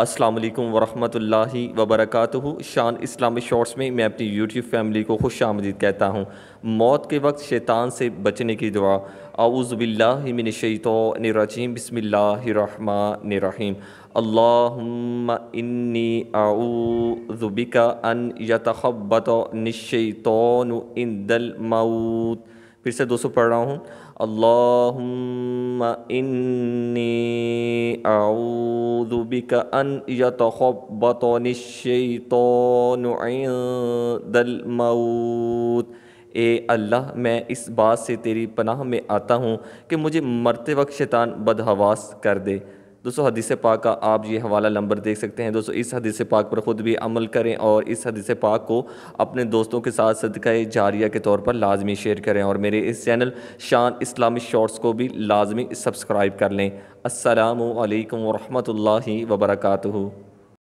السلام علیکم ورحمۃ اللہ وبرکاتہ۔ شان اسلامی شارٹس میں میں اپنی یوٹیوب فیملی کو خوش آمدید کہتا ہوں۔ موت کے وقت شیطان سے بچنے کی دعا۔ اعوذ باللہ من الشیطان الرجیم، بسم اللہ الرحمن الرحیم۔ اللہم انی اعوذ بک ان یتخبطنی الشیطان عند الموت۔ پھر سے 200 پڑھ رہا ہوں۔ اللہم انی اعوذ بک ان یتخبطنی الشیطان عند الموت۔ اے اللہ، میں اس بات سے تیری پناہ میں آتا ہوں کہ مجھے مرتے وقت شیطان بدحواس کر دے۔ دوستو، حدیث پاک کا آپ یہ حوالہ نمبر دیکھ سکتے ہیں۔ دوستو، اس حدیث پاک پر خود بھی عمل کریں اور اس حدیث پاک کو اپنے دوستوں کے ساتھ صدقہ جاریہ کے طور پر لازمی شیئر کریں، اور میرے اس چینل شان اسلامی شارٹس کو بھی لازمی سبسکرائب کر لیں۔ السلام علیکم ورحمۃ اللہ وبرکاتہ۔